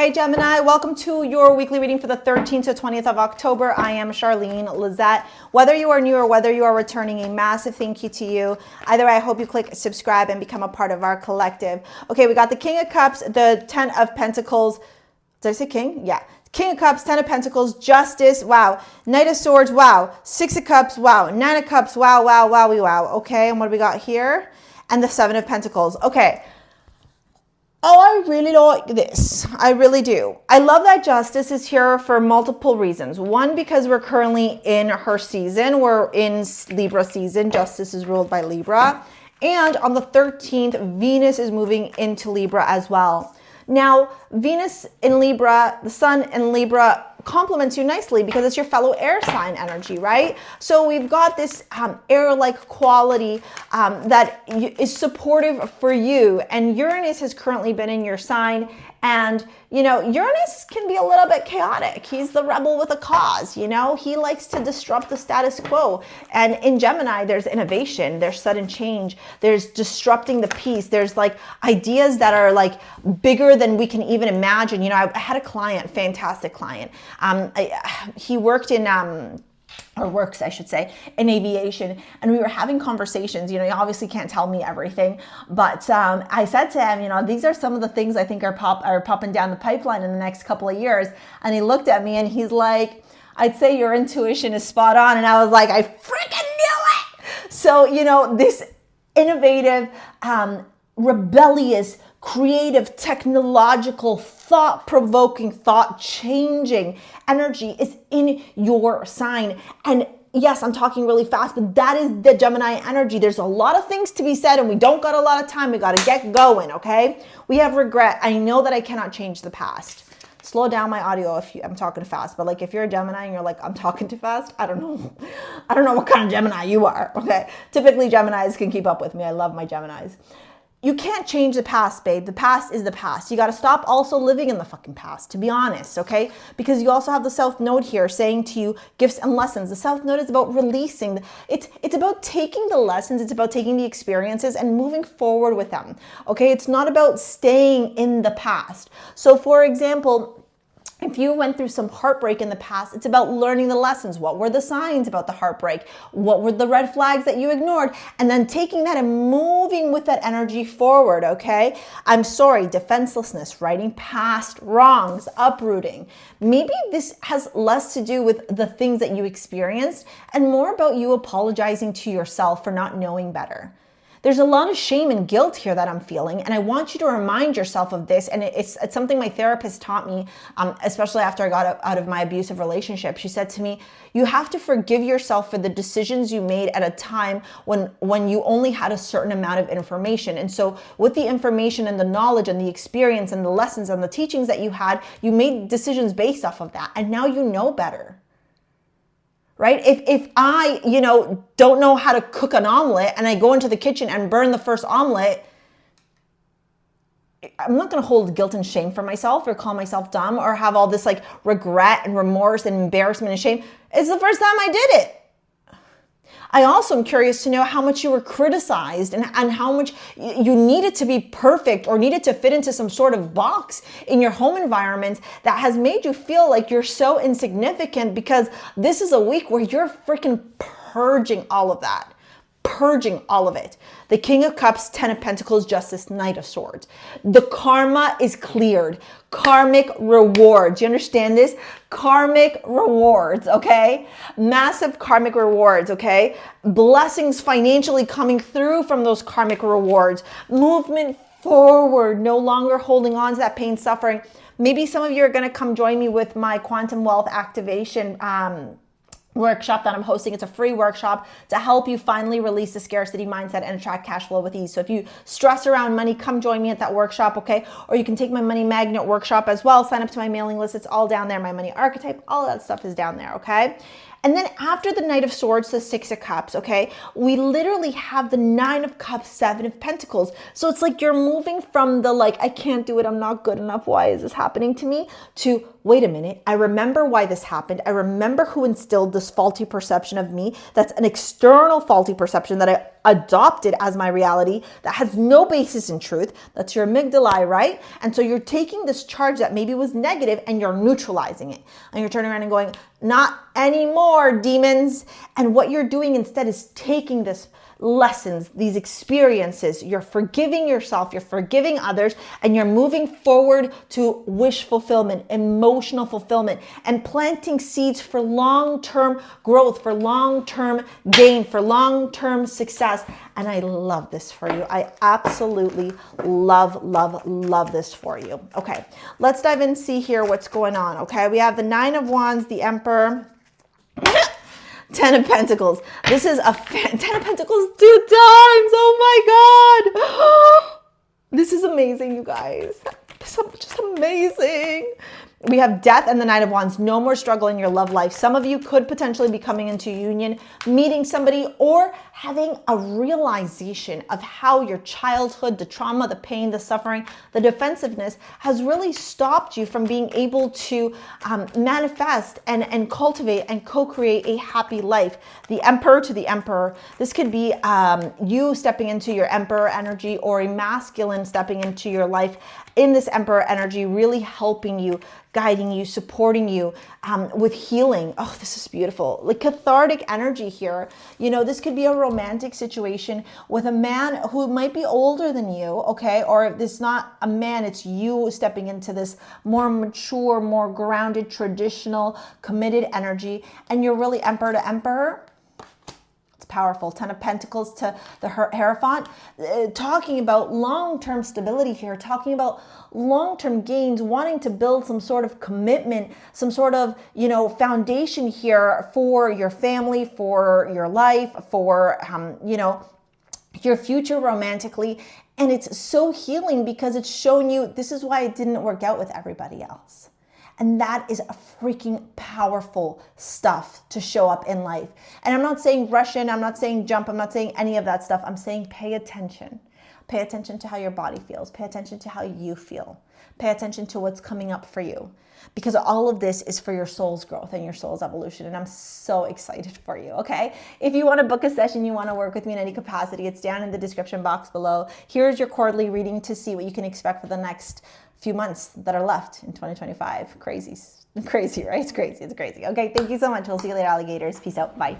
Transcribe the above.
Hey Gemini, welcome to your weekly reading for the 13th to 20th of October. I am Charlene Lizette. Whether you are new or whether you are returning, a massive thank you to you. Either way, I hope you click subscribe and become a part of our collective. Okay, we got the King of Cups, the 10 of Pentacles. Did I say King? Yeah. King of Cups, 10 of Pentacles, Justice, wow. Knight of Swords, wow. 6 of Cups, wow. 9 of Cups, wow, wow, wowie, wow. Okay, and what do we got here? And the 7 of Pentacles. Okay. Oh, I really like this. I really do. I love that Justice is here for multiple reasons. One, because we're currently in her season. We're in Libra season. Justice is ruled by Libra. And on the 13th, Venus is moving into Libra as well. Now, Venus in Libra, the Sun in Libra complements you nicely because it's your fellow air sign energy, right? So we've got this air-like quality that is supportive for you. And Uranus has currently been in your sign. And, you know, Uranus can be a little bit chaotic. He's the rebel with a cause, you know? He likes to disrupt the status quo. And in Gemini, there's innovation, there's sudden change, there's disrupting the peace. There's like ideas that are like bigger than we can even imagine. You know, I had a client, fantastic client. He worked in... or works, I should say, in aviation. And we were having conversations. You know, you obviously can't tell me everything, but I said to him, you know, these are some of the things I think are popping down the pipeline in the next couple of years. And he looked at me and he's like, I'd say your intuition is spot on. And I was like, I freaking knew it. So, you know, this innovative, rebellious, creative, technological, thought-provoking, thought-changing energy is in your sign. And yes, I'm talking really fast, but that is the Gemini energy. There's a lot of things to be said and we don't got a lot of time. We got to get going, okay? We have regret. I know that I cannot change the past. Slow down my audio if I'm talking fast, but like if you're a Gemini and you're like, I'm talking too fast, I don't know. I don't know what kind of Gemini you are, okay? Typically, Geminis can keep up with me. I love my Geminis. You can't change the past, babe. The past is the past. You got to stop also living in the fucking past, to be honest, okay? Because you also have the South Node here saying to you, gifts and lessons. The South Node is about releasing. It's about taking the lessons. It's about taking the experiences and moving forward with them, okay? It's not about staying in the past. So, for example, if you went through some heartbreak in the past, it's about learning the lessons. What were the signs about the heartbreak? What were the red flags that you ignored? And then taking that and moving with that energy forward, okay? I'm sorry, defenselessness, writing past wrongs, uprooting. Maybe this has less to do with the things that you experienced and more about you apologizing to yourself for not knowing better. There's a lot of shame and guilt here that I'm feeling, and I want you to remind yourself of this. And it's something my therapist taught me, especially after I got out of my abusive relationship. She said to me, you have to forgive yourself for the decisions you made at a time when you only had a certain amount of information. And so with the information and the knowledge and the experience and the lessons and the teachings that you had, you made decisions based off of that. And now you know better. Right? If I, you know, don't know how to cook an omelet and I go into the kitchen and burn the first omelet, I'm not going to hold guilt and shame for myself or call myself dumb or have all this like regret and remorse and embarrassment and shame. It's the first time I did it. I also am curious to know how much you were criticized and how much you needed to be perfect or needed to fit into some sort of box in your home environment that has made you feel like you're so insignificant, because this is a week where you're freaking purging all of that. Purging all of it. The King of Cups, 10 of Pentacles, Justice, Knight of Swords. The karma is cleared. Karmic rewards. You understand this? Karmic rewards, okay? Massive karmic rewards, okay? Blessings financially coming through from those karmic rewards. Movement forward, no longer holding on to that pain, suffering. Maybe some of you are going to come join me with my quantum wealth activation workshop that I'm hosting. It's a free workshop to help you finally release the scarcity mindset and attract cash flow with ease. So if you stress around money, come join me at that workshop, okay? Or you can take my money magnet workshop as well. Sign up to my mailing list. It's all down there. My money archetype, all of that stuff is down there, okay? And then after the Knight of Swords, the 6 of Cups, okay, we literally have the 9 of Cups, 7 of Pentacles. So it's like you're moving from the like, I can't do it, I'm not good enough, why is this happening to me? To, wait a minute, I remember why this happened. I remember who instilled this faulty perception of me. That's an external faulty perception that I adopt it as my reality that has no basis in truth. That's your amygdala, right? And so you're taking this charge that maybe was negative and you're neutralizing it. And you're turning around and going, not anymore, demons. And what you're doing instead is taking this lessons, these experiences, you're forgiving yourself, you're forgiving others, and you're moving forward to wish fulfillment, emotional fulfillment, and planting seeds for long-term growth, for long-term gain, for long-term success. And I love this for you. I absolutely love, love, love this for you. Okay, let's dive in and see here what's going on. Okay, we have the Nine of Wands, the Emperor, 10 of Pentacles. This is a 10 of Pentacles 2 times. Oh my God. This is amazing, you guys. Just amazing. We have Death and the Knight of Wands. No more struggle in your love life. Some of you could potentially be coming into union, meeting somebody, or having a realization of how your childhood, the trauma, the pain, the suffering, the defensiveness has really stopped you from being able to manifest and cultivate and co-create a happy life. The Emperor to the Emperor. This could be you stepping into your Emperor energy, or a masculine stepping into your life in this Emperor energy, really helping you, guiding you, supporting you with healing. Oh, this is beautiful. Like cathartic energy here. You know, this could be a romantic situation with a man who might be older than you, okay? Or if it's not a man, it's you stepping into this more mature, more grounded, traditional, committed energy. And you're really Emperor to Emperor. Powerful. 10 of Pentacles to the Hierophant, talking about long-term stability here, talking about long-term gains, wanting to build some sort of commitment, some sort of, you know, foundation here for your family, for your life, for, you know, your future romantically. And it's so healing because it's showing you this is why it didn't work out with everybody else. And that is a freaking powerful stuff to show up in life. And I'm not saying rush in, I'm not saying jump, I'm not saying any of that stuff. I'm saying pay attention. Pay attention to how your body feels. Pay attention to how you feel. Pay attention to what's coming up for you. Because all of this is for your soul's growth and your soul's evolution. And I'm so excited for you, okay? If you want to book a session, you want to work with me in any capacity, it's down in the description box below. Here's your quarterly reading to see what you can expect for the next few months that are left in 2025. Crazy, right? It's crazy. Okay, thank you so much. We'll see you later, alligators. Peace out. Bye.